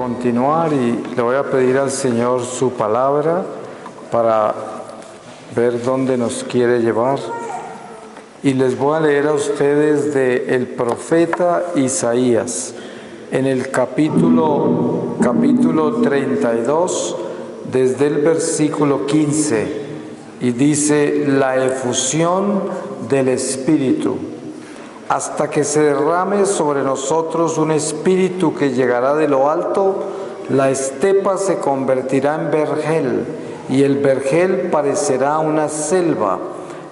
continuar y le voy a pedir al Señor su palabra para ver dónde nos quiere llevar. Y les voy a leer a ustedes del profeta Isaías, en el capítulo 32, desde el versículo 15, y dice: la efusión del Espíritu, hasta que se derrame sobre nosotros un espíritu que llegará de lo alto, la estepa se convertirá en vergel, y el vergel parecerá una selva.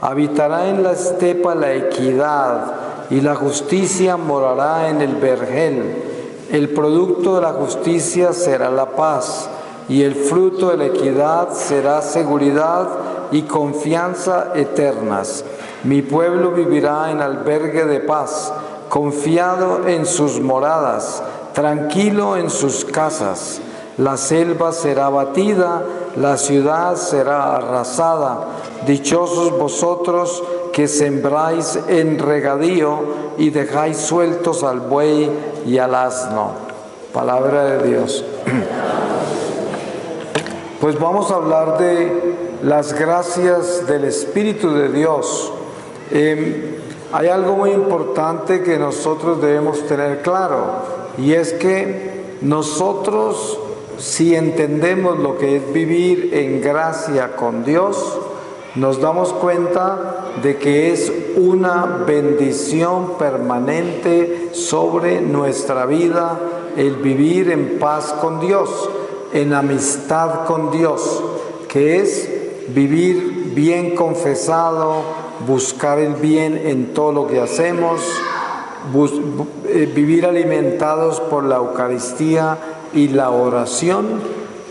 Habitará en la estepa la equidad, y la justicia morará en el vergel. El producto de la justicia será la paz, y el fruto de la equidad será seguridad y confianza eternas. Mi pueblo vivirá en albergue de paz, confiado en sus moradas, tranquilo en sus casas. La selva será abatida, la ciudad será arrasada. Dichosos vosotros que sembráis en regadío y dejáis sueltos al buey y al asno. Palabra de Dios. Pues vamos a hablar de las gracias del Espíritu de Dios. Hay algo muy importante que nosotros debemos tener claro, y es que nosotros, si entendemos lo que es vivir en gracia con Dios, nos damos cuenta de que es una bendición permanente sobre nuestra vida el vivir en paz con Dios, en amistad con Dios, que es vivir bien confesado, buscar el bien en todo lo que hacemos, vivir alimentados por la Eucaristía y la oración,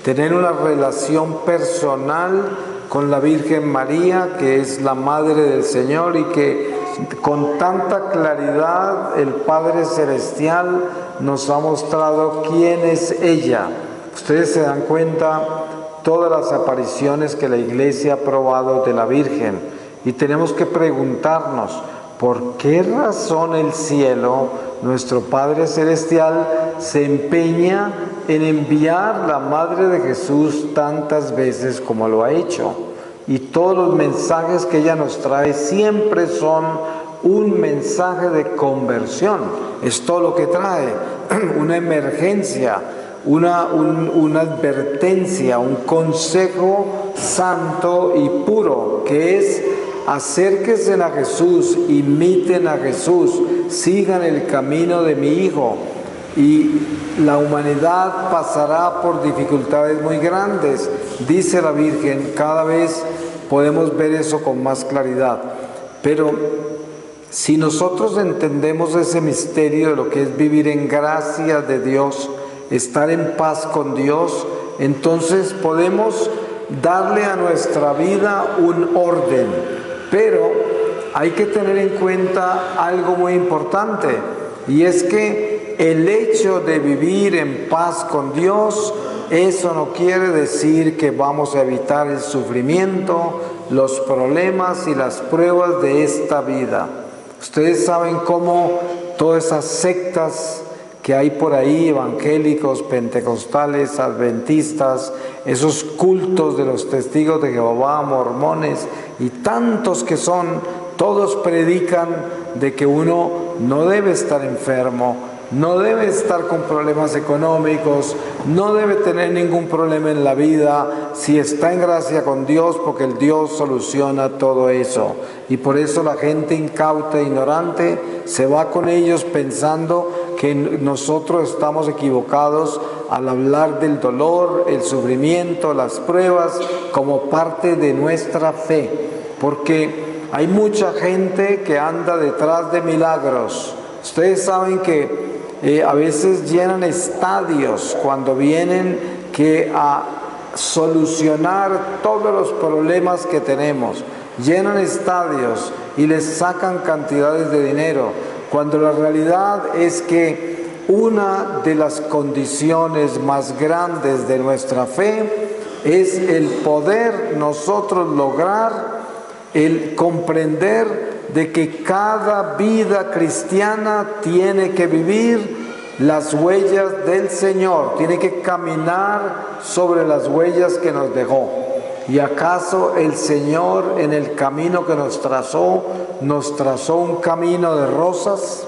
tener una relación personal con la Virgen María, que es la Madre del Señor, y que con tanta claridad el Padre Celestial nos ha mostrado quién es ella. Ustedes se dan cuenta todas las apariciones que la Iglesia ha probado de la Virgen, y tenemos que preguntarnos, ¿por qué razón el cielo, nuestro Padre Celestial, se empeña en enviar la Madre de Jesús tantas veces como lo ha hecho? Y todos los mensajes que ella nos trae siempre son un mensaje de conversión. Es todo lo que trae, una emergencia, una advertencia, un consejo santo y puro, que es: acérquense a Jesús, imiten a Jesús, sigan el camino de mi Hijo. Y la humanidad pasará por dificultades muy grandes, dice la Virgen. Cada vez podemos ver eso con más claridad. Pero si nosotros entendemos ese misterio de lo que es vivir en gracia de Dios, estar en paz con Dios, entonces podemos darle a nuestra vida un orden. Pero hay que tener en cuenta algo muy importante, y es que el hecho de vivir en paz con Dios, eso no quiere decir que vamos a evitar el sufrimiento, los problemas y las pruebas de esta vida. Ustedes saben cómo todas esas sectas que hay por ahí, evangélicos, pentecostales, adventistas, esos cultos de los testigos de Jehová, mormones y tantos que son, todos predican de que uno no debe estar enfermo, no debe estar con problemas económicos, no debe tener ningún problema en la vida si está en gracia con Dios, porque el Dios soluciona todo eso. Y por eso la gente incauta e ignorante se va con ellos pensando que nosotros estamos equivocados al hablar del dolor, el sufrimiento, las pruebas como parte de nuestra fe, porque hay mucha gente que anda detrás de milagros. Ustedes saben que a veces llenan estadios cuando vienen a solucionar todos los problemas que tenemos. Llenan estadios y les sacan cantidades de dinero, cuando la realidad es que una de las condiciones más grandes de nuestra fe es el poder nosotros lograr el comprender de que cada vida cristiana tiene que vivir las huellas del Señor, tiene que caminar sobre las huellas que nos dejó. ¿Y acaso el Señor en el camino que nos trazó un camino de rosas?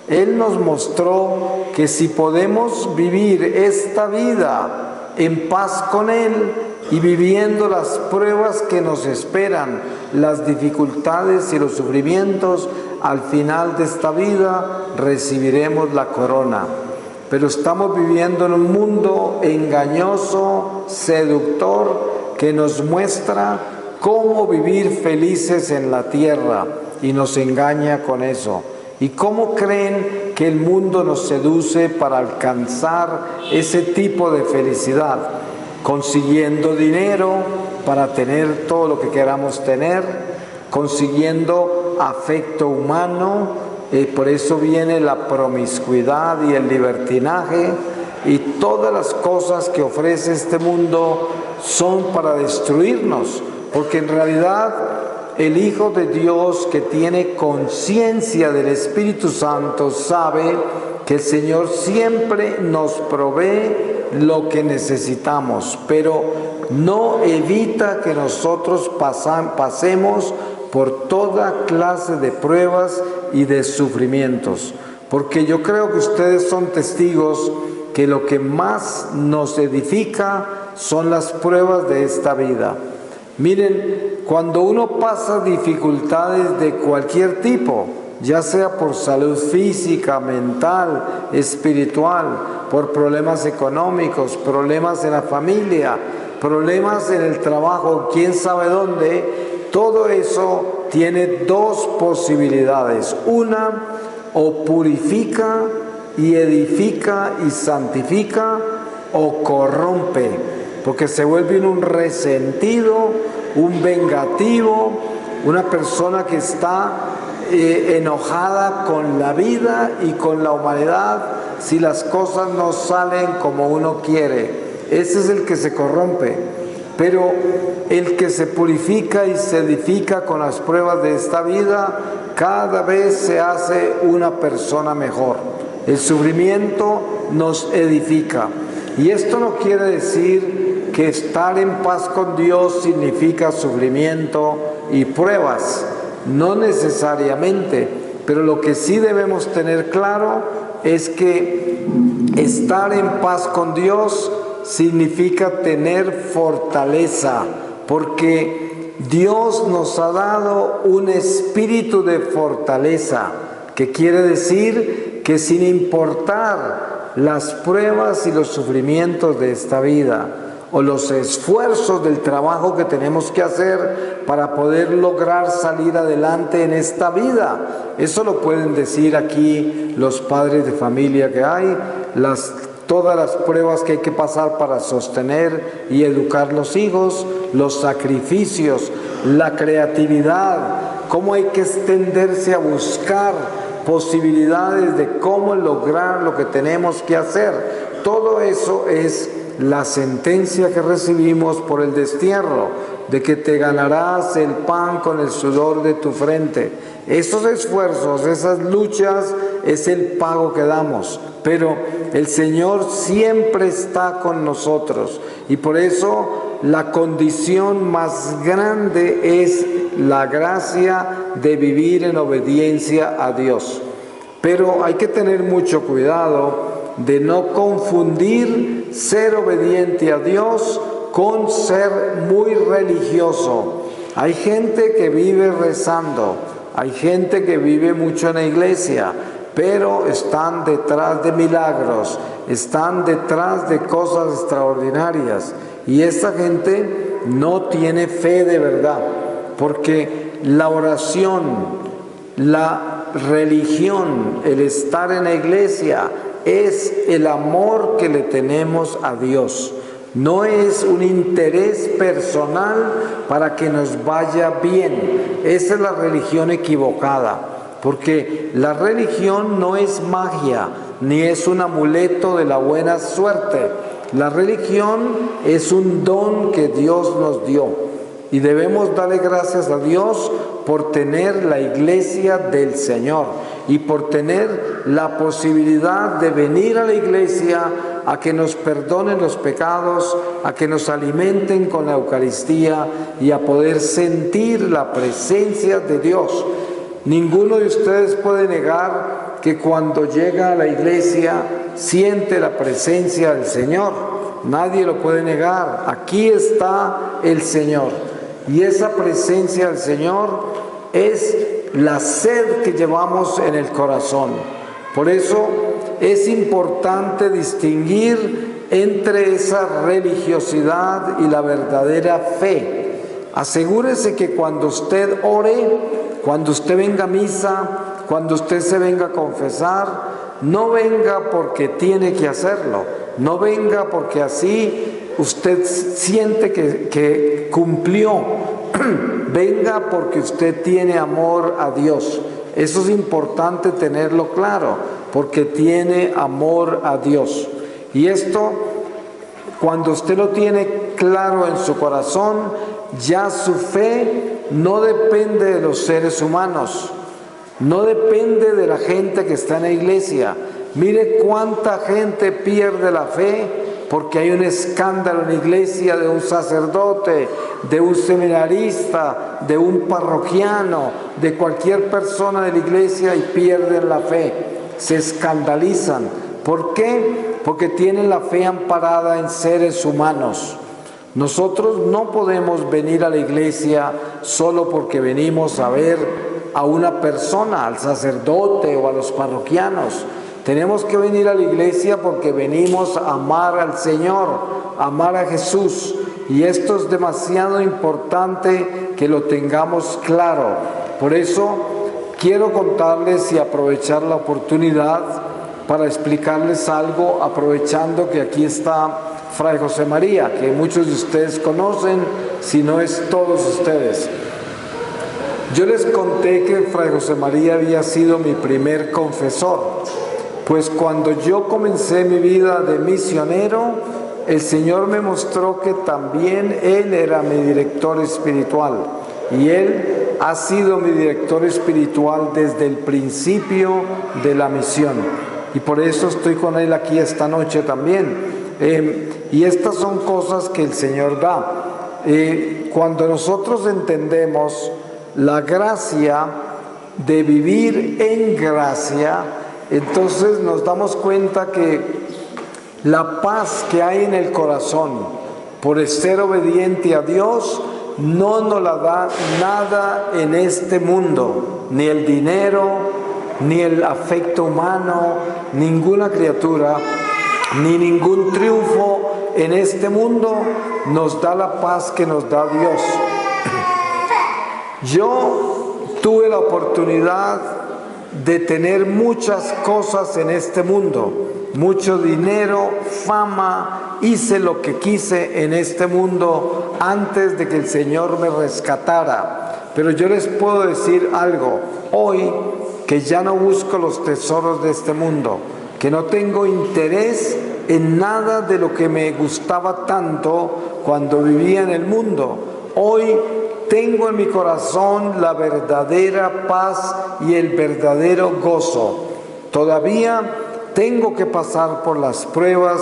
Él nos mostró que si podemos vivir esta vida en paz con Él y viviendo las pruebas que nos esperan, las dificultades y los sufrimientos, al final de esta vida recibiremos la corona. Pero estamos viviendo en un mundo engañoso, seductor, que nos muestra cómo vivir felices en la tierra y nos engaña con eso. ¿Y cómo creen que el mundo nos seduce para alcanzar ese tipo de felicidad? Consiguiendo dinero para tener todo lo que queramos tener, consiguiendo afecto humano, por eso viene la promiscuidad y el libertinaje, y todas las cosas que ofrece este mundo son para destruirnos, porque en realidad el Hijo de Dios que tiene conciencia del Espíritu Santo sabe que el Señor siempre nos provee lo que necesitamos, pero no evita que nosotros pasemos por toda clase de pruebas y de sufrimientos, porque yo creo que ustedes son testigos que lo que más nos edifica son las pruebas de esta vida. Miren, cuando uno pasa dificultades de cualquier tipo, ya sea por salud física, mental, espiritual, por problemas económicos, problemas en la familia, problemas en el trabajo, quién sabe dónde, todo eso tiene dos posibilidades. Una, o purifica y edifica y santifica, o corrompe, porque se vuelve un resentido, un vengativo, una persona que está enojada con la vida y con la humanidad si las cosas no salen como uno quiere. Ese es el que se corrompe. Pero el que se purifica y se edifica con las pruebas de esta vida, cada vez se hace una persona mejor. El sufrimiento nos edifica. Y esto no quiere decir que estar en paz con Dios significa sufrimiento y pruebas. No necesariamente, pero lo que sí debemos tener claro es que estar en paz con Dios significa tener fortaleza, porque Dios nos ha dado un espíritu de fortaleza, que quiere decir que sin importar las pruebas y los sufrimientos de esta vida, o los esfuerzos del trabajo que tenemos que hacer para poder lograr salir adelante en esta vida. Eso lo pueden decir aquí los padres de familia que hay, todas las pruebas que hay que pasar para sostener y educar los hijos, los sacrificios, la creatividad, cómo hay que extenderse a buscar posibilidades de cómo lograr lo que tenemos que hacer. Todo eso es la sentencia que recibimos por el destierro, de que te ganarás el pan con el sudor de tu frente. Esos esfuerzos, esas luchas, es el pago que damos, pero el Señor siempre está con nosotros, y por eso la condición más grande es la gracia de vivir en obediencia a Dios. Pero hay que tener mucho cuidado de no confundir ser obediente a Dios con ser muy religioso. Hay gente que vive rezando, hay gente que vive mucho en la iglesia, pero están detrás de milagros, están detrás de cosas extraordinarias, y esta gente no tiene fe de verdad, porque la oración, la religión, el estar en la iglesia, es el amor que le tenemos a Dios. No es un interés personal para que nos vaya bien. Esa es la religión equivocada, porque la religión no es magia, ni es un amuleto de la buena suerte. La religión es un don que Dios nos dio, y debemos darle gracias a Dios por tener la iglesia del Señor. y por tener la posibilidad de venir a la iglesia a que nos perdonen los pecados, a que nos alimenten con la Eucaristía y a poder sentir la presencia de Dios. Ninguno de ustedes puede negar que cuando llega a la iglesia siente la presencia del Señor. Nadie lo puede negar. Aquí está el Señor. Y esa presencia del Señor es la sed que llevamos en el corazón. Por eso es importante distinguir entre esa religiosidad y la verdadera fe. Asegúrese que cuando usted ore, cuando usted venga a misa, cuando usted se venga a confesar, no venga porque tiene que hacerlo, no venga porque así usted siente que cumplió, venga porque usted tiene amor a Dios. Eso es importante tenerlo claro, porque tiene amor a Dios. Y esto, cuando usted lo tiene claro en su corazón, ya su fe no depende de los seres humanos, no depende de la gente que está en la iglesia. Mire cuánta gente pierde la fe porque hay un escándalo en la iglesia de un sacerdote, de un seminarista, de un parroquiano, de cualquier persona de la iglesia, y pierden la fe, se escandalizan. ¿Por qué? Porque tienen la fe amparada en seres humanos. Nosotros no podemos venir a la iglesia solo porque venimos a ver a una persona, al sacerdote o a los parroquianos. Tenemos que venir a la iglesia porque venimos a amar al Señor, a amar a Jesús. Y esto es demasiado importante que lo tengamos claro. Por eso quiero contarles y aprovechar la oportunidad para explicarles algo, aprovechando que aquí está Fray José María, que muchos de ustedes conocen, si no es todos ustedes. Yo les conté que Fray José María había sido mi primer confesor. Pues cuando yo comencé mi vida de misionero, el Señor me mostró que también Él era mi director espiritual. Y Él ha sido mi director espiritual desde el principio de la misión. Y por eso estoy con Él aquí esta noche también. Y estas son cosas que el Señor da. Cuando nosotros entendemos la gracia de vivir en gracia, entonces nos damos cuenta que la paz que hay en el corazón por ser obediente a Dios no nos la da nada en este mundo, ni el dinero, ni el afecto humano, ninguna criatura, ni ningún triunfo en este mundo nos da la paz que nos da Dios. Yo tuve la oportunidad de tener muchas cosas en este mundo, mucho dinero, fama, hice lo que quise en este mundo antes de que el Señor me rescatara. Pero yo les puedo decir algo, hoy que ya no busco los tesoros de este mundo, que no tengo interés en nada de lo que me gustaba tanto cuando vivía en el mundo. Hoy tengo en mi corazón la verdadera paz y el verdadero gozo. Todavía tengo que pasar por las pruebas,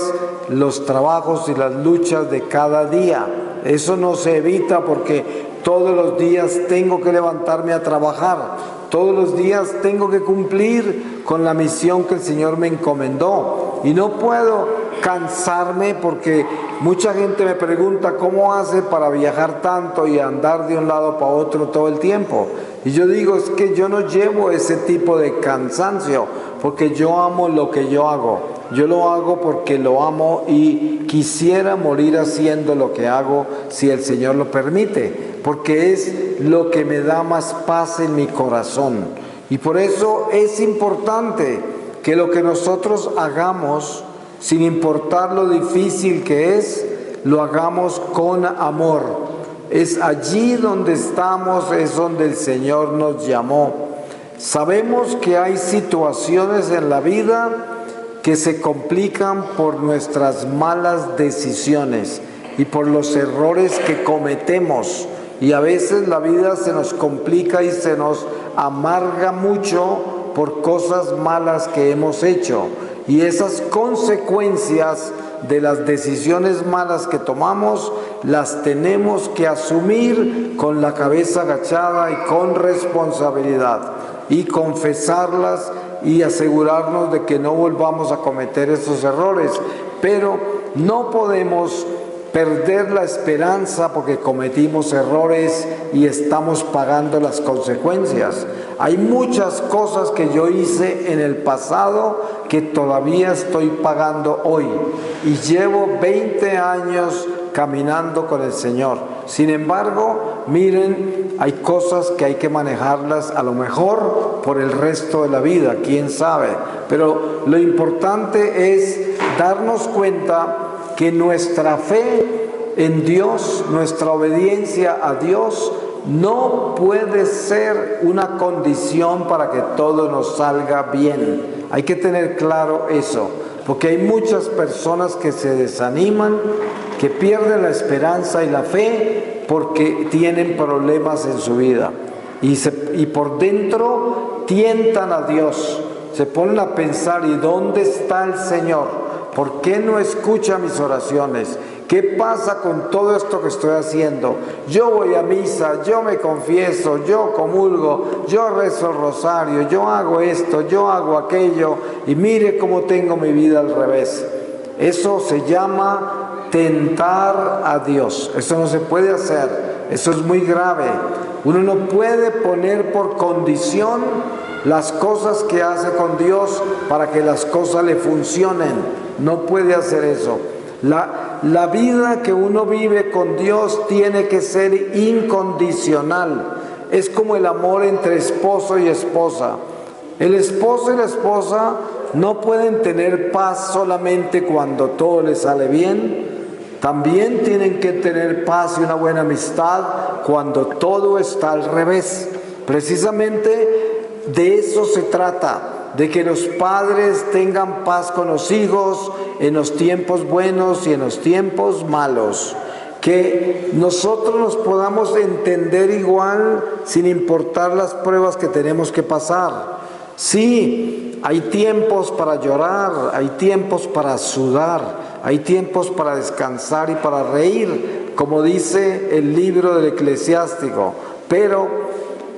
los trabajos y las luchas de cada día. Eso no se evita porque todos los días tengo que levantarme a trabajar. Todos los días tengo que cumplir con la misión que el Señor me encomendó. Y no puedo cansarme porque mucha gente me pregunta cómo hace para viajar tanto y andar de un lado para otro todo el tiempo. Y yo digo, es que yo no llevo ese tipo de cansancio porque yo amo lo que yo hago. Yo lo hago porque lo amo y quisiera morir haciendo lo que hago si el Señor lo permite, porque es lo que me da más paz en mi corazón. Y por eso es importante que lo que nosotros hagamos, sin importar lo difícil que es, lo hagamos con amor. Es allí donde estamos, es donde el Señor nos llamó. Sabemos que hay situaciones en la vida que se complican por nuestras malas decisiones y por los errores que cometemos. Y a veces la vida se nos complica y se nos amarga mucho por cosas malas que hemos hecho. Y esas consecuencias de las decisiones malas que tomamos, las tenemos que asumir con la cabeza agachada y con responsabilidad, y confesarlas y asegurarnos de que no volvamos a cometer esos errores. Pero no podemos perder la esperanza porque cometimos errores y estamos pagando las consecuencias. Hay muchas cosas que yo hice en el pasado que todavía estoy pagando hoy, y llevo 20 años caminando con el Señor. Sin embargo, miren, hay cosas que hay que manejarlas a lo mejor por el resto de la vida, quién sabe. Pero lo importante es darnos cuenta que nuestra fe en Dios, nuestra obediencia a Dios, no puede ser una condición para que todo nos salga bien. Hay que tener claro eso, porque hay muchas personas que se desaniman, que pierden la esperanza y la fe porque tienen problemas en su vida. Y por dentro tientan a Dios, se ponen a pensar: ¿y dónde está el Señor? ¿Por qué no escucha mis oraciones? ¿Qué pasa con todo esto que estoy haciendo? Yo voy a misa, yo me confieso, yo comulgo, yo rezo el rosario, yo hago esto, yo hago aquello, y mire cómo tengo mi vida al revés. Eso se llama tentar a Dios. Eso no se puede hacer. Eso es muy grave. Uno no puede poner por condición las cosas que hace con Dios para que las cosas le funcionen. No puede hacer eso. La vida que uno vive con Dios tiene que ser incondicional. Es como el amor entre esposo y esposa. El esposo y la esposa no pueden tener paz solamente cuando todo les sale bien. También tienen que tener paz y una buena amistad cuando todo está al revés. Precisamente de eso se trata, de que los padres tengan paz con los hijos en los tiempos buenos y en los tiempos malos. Que nosotros nos podamos entender igual sin importar las pruebas que tenemos que pasar. Sí, hay tiempos para llorar, hay tiempos para sudar, hay tiempos para descansar y para reír, como dice el libro del Eclesiástico. Pero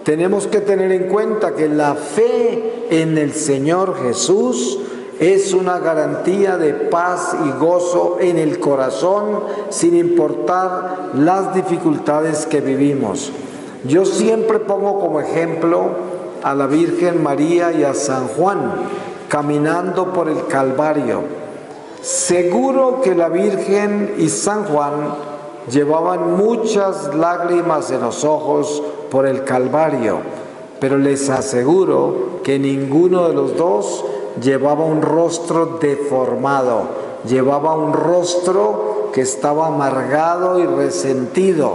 tenemos que tener en cuenta que la fe en el Señor Jesús es una garantía de paz y gozo en el corazón, sin importar las dificultades que vivimos. Yo siempre pongo como ejemplo a la Virgen María y a San Juan caminando por el Calvario. Seguro que la Virgen y San Juan llevaban muchas lágrimas en los ojos por el Calvario, pero les aseguro que ninguno de los dos llevaba un rostro deformado, llevaba un rostro que estaba amargado y resentido.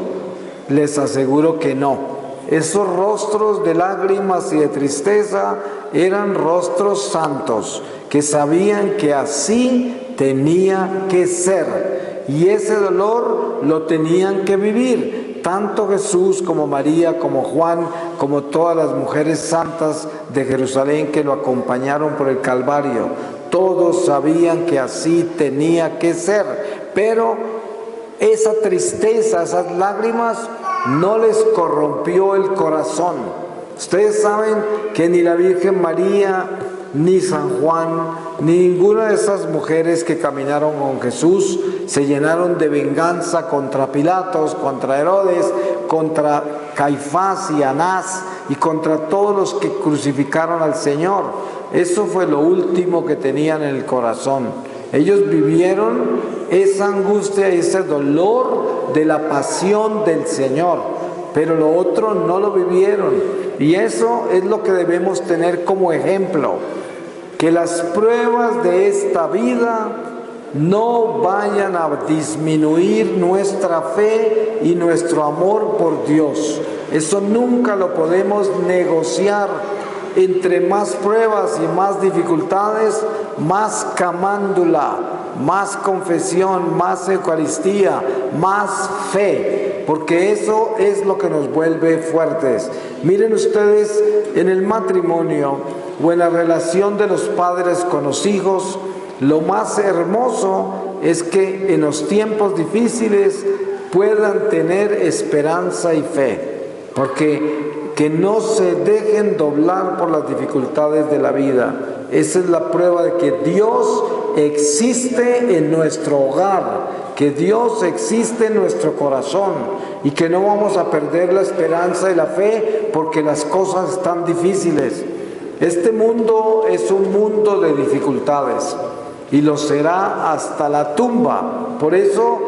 Les aseguro que no. Esos rostros de lágrimas y de tristeza eran rostros santos, que sabían que así tenía que ser, y ese dolor lo tenían que vivir, tanto Jesús como María, como Juan, como todas las mujeres santas de Jerusalén que lo acompañaron por el Calvario. Todos sabían que así tenía que ser, pero esa tristeza, esas lágrimas, no les corrompió el corazón. Ustedes saben que ni la Virgen María, ni San Juan, ninguna de esas mujeres que caminaron con Jesús se llenaron de venganza contra Pilatos, contra Herodes, contra Caifás y Anás y contra todos los que crucificaron al Señor. Eso fue lo último que tenían en el corazón. Ellos vivieron esa angustia y ese dolor de la pasión del Señor, pero lo otro no lo vivieron. Y eso es lo que debemos tener como ejemplo, que las pruebas de esta vida no vayan a disminuir nuestra fe y nuestro amor por Dios. Eso nunca lo podemos negociar. Entre más pruebas y más dificultades, más camándula, más confesión, más Eucaristía, más fe, porque eso es lo que nos vuelve fuertes. Miren ustedes, en el matrimonio o en la relación de los padres con los hijos, lo más hermoso es que en los tiempos difíciles puedan tener esperanza y fe, porque que no se dejen doblar por las dificultades de la vida. Esa es la prueba de que Dios existe en nuestro hogar, que Dios existe en nuestro corazón y que no vamos a perder la esperanza y la fe porque las cosas están difíciles. Este mundo es un mundo de dificultades y lo será hasta la tumba. Por eso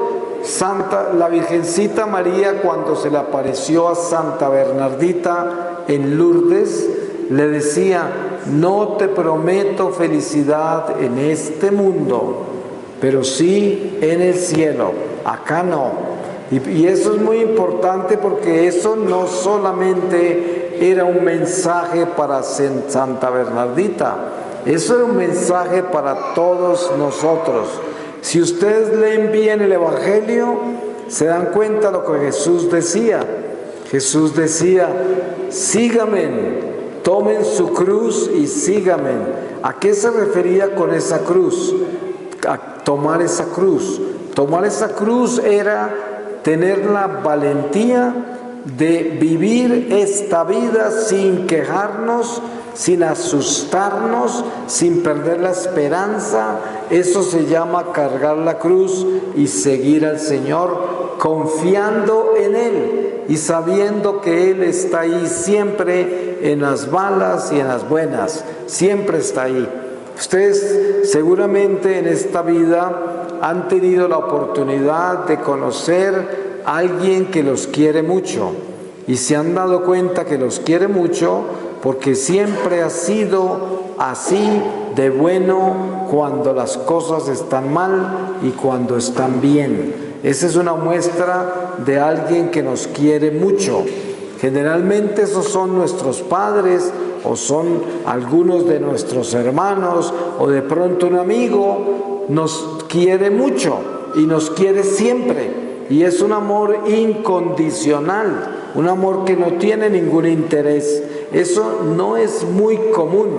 la Virgencita María, cuando se le apareció a Santa Bernardita en Lourdes, le decía: no te prometo felicidad en este mundo, pero sí en el cielo. Acá no. Y eso es muy importante, porque eso no solamente era un mensaje para Santa Bernardita, eso era un mensaje para todos nosotros. Si ustedes leen bien el Evangelio, se dan cuenta de lo que Jesús decía. Jesús decía: síganme, tomen su cruz y síganme. ¿A qué se refería con esa cruz? A tomar esa cruz. Tomar esa cruz era tener la valentía de vivir esta vida sin quejarnos, sin asustarnos, sin perder la esperanza. Eso se llama cargar la cruz y seguir al Señor, confiando en Él y sabiendo que Él está ahí siempre, en las malas y en las buenas, siempre está ahí. Ustedes seguramente en esta vida han tenido la oportunidad de conocer a alguien que los quiere mucho, y se han dado cuenta que los quiere mucho porque siempre ha sido así de bueno cuando las cosas están mal y cuando están bien. Esa es una muestra de alguien que nos quiere mucho. Generalmente esos son nuestros padres, o son algunos de nuestros hermanos, o de pronto un amigo. Nos quiere mucho y nos quiere siempre, y es un amor incondicional, un amor que no tiene ningún interés. Eso no es muy común.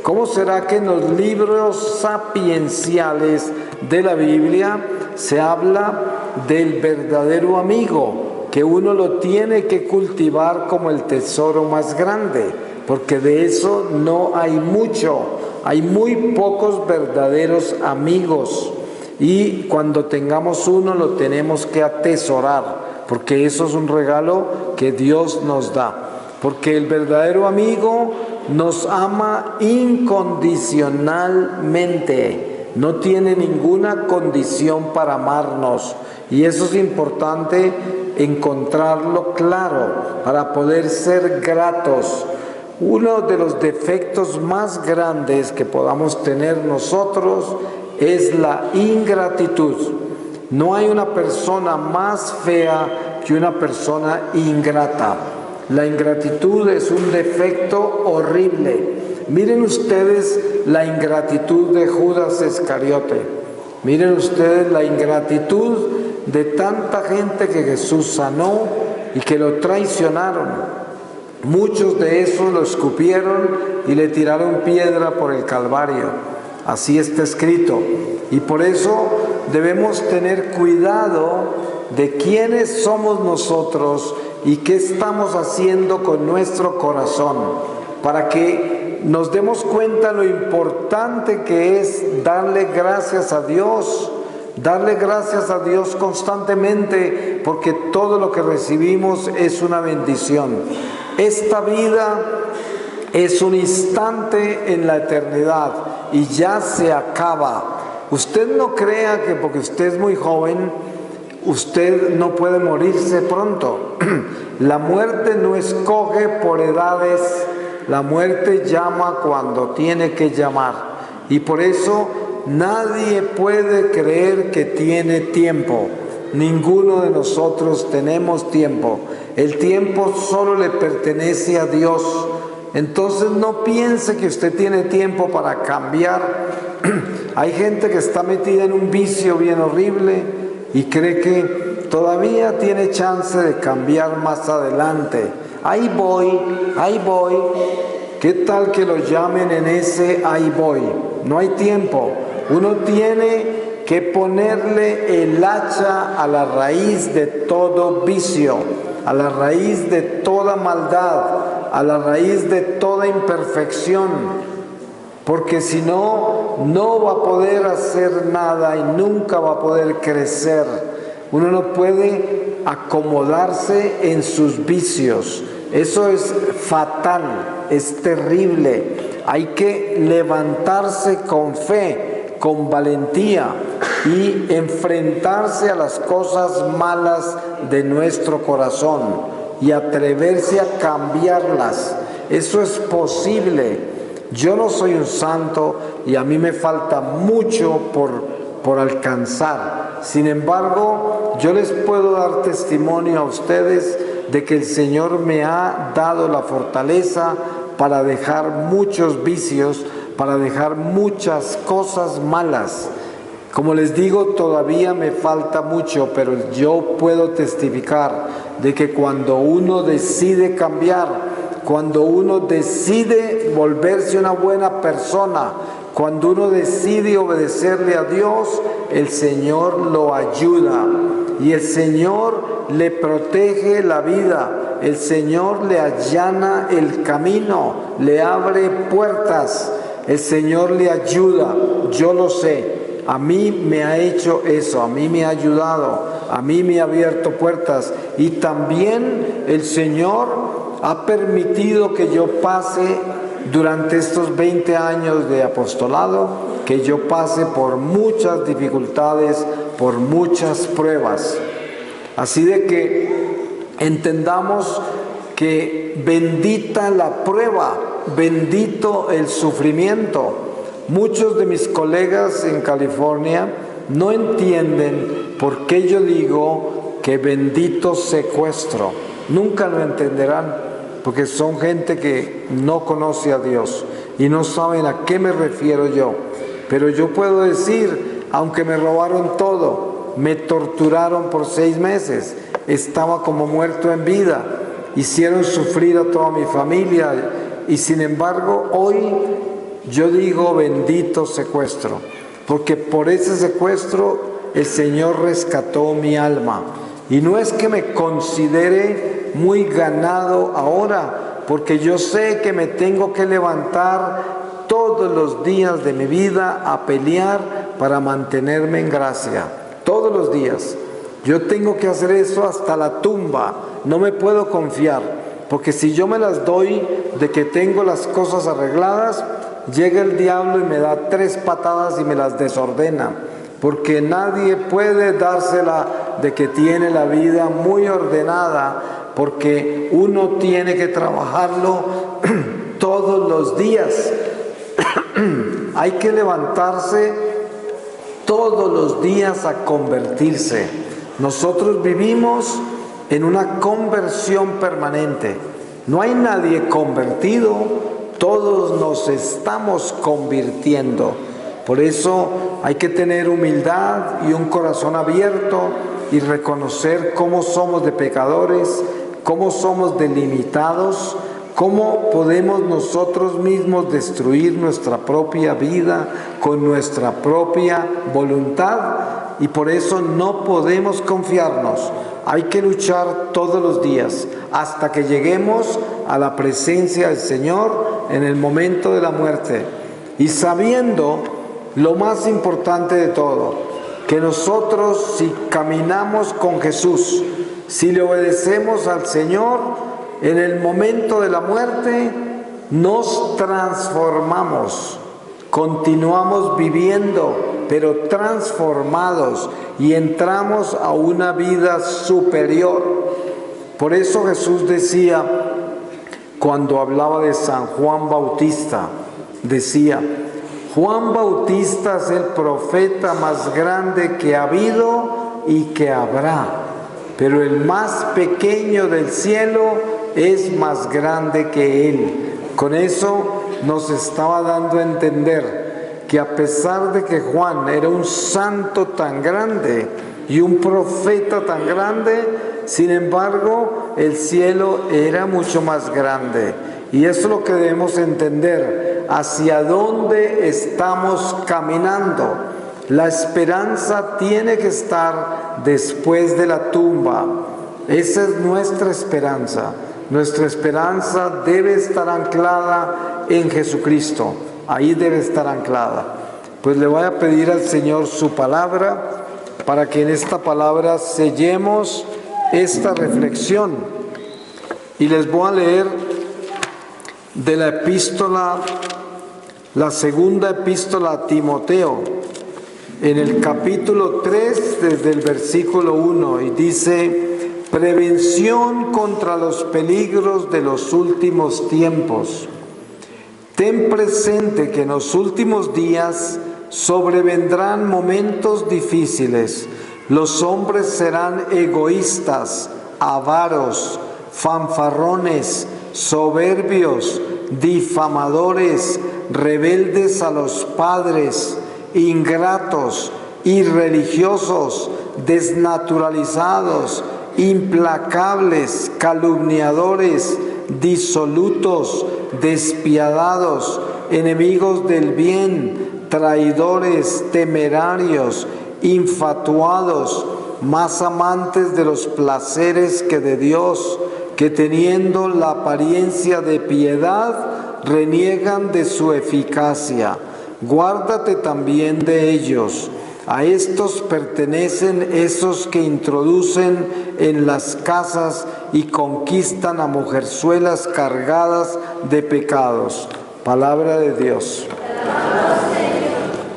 ¿Cómo será que en los libros sapienciales de la Biblia se habla del verdadero amigo, que uno lo tiene que cultivar como el tesoro más grande? Porque de eso no hay mucho, hay muy pocos verdaderos amigos, y cuando tengamos uno lo tenemos que atesorar, porque eso es un regalo que Dios nos da, porque el verdadero amigo nos ama incondicionalmente, no tiene ninguna condición para amarnos, y eso es importante encontrarlo claro para poder ser gratos. Uno de los defectos más grandes que podamos tener nosotros es la ingratitud. No hay una persona más fea que una persona ingrata. La ingratitud es un defecto horrible. Miren ustedes la ingratitud de Judas Iscariote. Miren ustedes la ingratitud de tanta gente que Jesús sanó y que lo traicionaron. Muchos de esos lo escupieron y le tiraron piedra por el Calvario. Así está escrito. Y por eso debemos tener cuidado de quiénes somos nosotros y qué estamos haciendo con nuestro corazón, para que nos demos cuenta lo importante que es darle gracias a Dios constantemente, porque todo lo que recibimos es una bendición. Esta vida es un instante en la eternidad y ya se acaba. Usted no crea que porque usted es muy joven, usted no puede morirse pronto. La muerte no escoge por edades, la muerte llama cuando tiene que llamar. Y por eso nadie puede creer que tiene tiempo. Ninguno de nosotros tenemos tiempo. El tiempo solo le pertenece a Dios. Entonces no piense que usted tiene tiempo para cambiar. Hay gente que está metida en un vicio bien horrible y cree que todavía tiene chance de cambiar más adelante. Ahí voy. ¿Qué tal que lo llamen en ese ahí voy? No hay tiempo. Uno tiene que ponerle el hacha a la raíz de todo vicio, a la raíz de toda maldad, a la raíz de toda imperfección, porque si no, no va a poder hacer nada y nunca va a poder crecer. Uno no puede acomodarse en sus vicios. Eso es fatal, es terrible. Hay que levantarse con fe, con valentía y enfrentarse a las cosas malas de nuestro corazón y atreverse a cambiarlas. Eso es posible. Yo no soy un santo y a mí me falta mucho por alcanzar. Sin embargo, yo les puedo dar testimonio a ustedes de que el Señor me ha dado la fortaleza para dejar muchos vicios, para dejar muchas cosas malas. Como les digo, todavía me falta mucho, pero yo puedo testificar de que cuando uno decide cambiar, cuando uno decide volverse una buena persona, cuando uno decide obedecerle a Dios, el Señor lo ayuda y el Señor le protege la vida, el Señor le allana el camino, le abre puertas, el Señor le ayuda, yo lo sé. A mí me ha hecho eso, a mí me ha ayudado, a mí me ha abierto puertas y también el Señor ha permitido que yo pase durante estos 20 años de apostolado, que yo pase por muchas dificultades, por muchas pruebas. Así de que entendamos que bendita la prueba, bendito el sufrimiento. Muchos de mis colegas en California no entienden por qué yo digo que bendito secuestro. Nunca lo entenderán, porque son gente que no conoce a Dios y no saben a qué me refiero yo. Pero yo puedo decir, aunque me robaron todo, me torturaron por 6 meses, estaba como muerto en vida, hicieron sufrir a toda mi familia y sin embargo hoy yo digo bendito secuestro, porque por ese secuestro el Señor rescató mi alma. Y no es que me considere muy ganado ahora, porque yo sé que me tengo que levantar todos los días de mi vida a pelear para mantenerme en gracia. Todos los días. Yo tengo que hacer eso hasta la tumba. No me puedo confiar, porque si yo me las doy de que tengo las cosas arregladas, llega el diablo y me da 3 patadas y me las desordena, porque nadie puede dársela de que tiene la vida muy ordenada, porque uno tiene que trabajarlo todos los días. Hay que levantarse todos los días a convertirse. Nosotros vivimos en una conversión permanente. No hay nadie convertido, todos nos estamos convirtiendo. Por eso hay que tener humildad y un corazón abierto y reconocer cómo somos de pecadores, cómo somos de limitados, cómo podemos nosotros mismos destruir nuestra propia vida con nuestra propia voluntad, y por eso no podemos confiarnos. Hay que luchar todos los días hasta que lleguemos a la presencia del Señor en el momento de la muerte, y sabiendo lo más importante de todo, que nosotros, si caminamos con Jesús, si le obedecemos al Señor, en el momento de la muerte nos transformamos, continuamos viviendo, pero transformados, y entramos a una vida superior. Por eso Jesús decía, cuando hablaba de San Juan Bautista, decía: Juan Bautista es el profeta más grande que ha habido y que habrá, pero el más pequeño del cielo es más grande que él. Con eso nos estaba dando a entender que a pesar de que Juan era un santo tan grande y un profeta tan grande, sin embargo, el cielo era mucho más grande Y eso es lo que debemos entender, hacia dónde estamos caminando. La esperanza tiene que estar después de la tumba. Esa es nuestra esperanza. Nuestra esperanza debe estar anclada en Jesucristo. Ahí debe estar anclada. Pues le voy a pedir al Señor su palabra para que en esta palabra sellemos esta reflexión. Y les voy a leer de la epístola, la segunda epístola a Timoteo, en el capítulo 3, desde el versículo 1, y dice: prevención contra los peligros de los últimos tiempos. Ten presente que en los últimos días sobrevendrán momentos difíciles. Los hombres serán egoístas, avaros, fanfarrones, soberbios, difamadores, rebeldes a los padres, ingratos, irreligiosos, desnaturalizados, implacables, calumniadores, disolutos, despiadados, enemigos del bien, traidores, temerarios, infatuados, más amantes de los placeres que de Dios, que teniendo la apariencia de piedad, reniegan de su eficacia. Guárdate también de ellos. A estos pertenecen esos que introducen en las casas y conquistan a mujerzuelas cargadas de pecados. Palabra de Dios.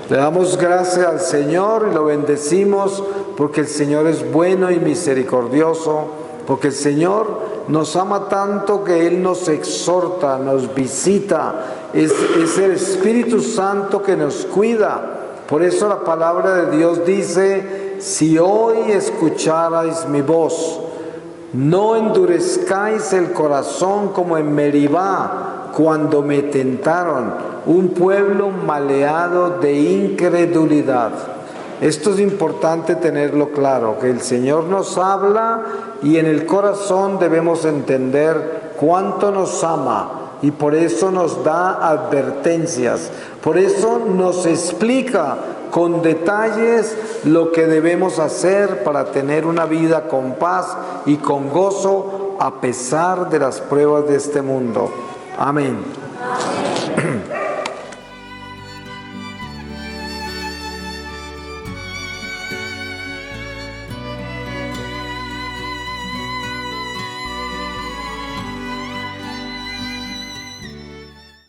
Le damos gracias al Señor y lo bendecimos porque el Señor es bueno y misericordioso, porque el Señor nos ama tanto que Él nos exhorta, nos visita. Es el Espíritu Santo que nos cuida. Por eso la palabra de Dios dice: si hoy escucharais mi voz, no endurezcáis el corazón como en Meribá, cuando me tentaron, un pueblo maleado de incredulidad. Esto es importante tenerlo claro, que el Señor nos habla y en el corazón debemos entender cuánto nos ama. Y por eso nos da advertencias, por eso nos explica con detalles lo que debemos hacer para tener una vida con paz y con gozo a pesar de las pruebas de este mundo. Amén.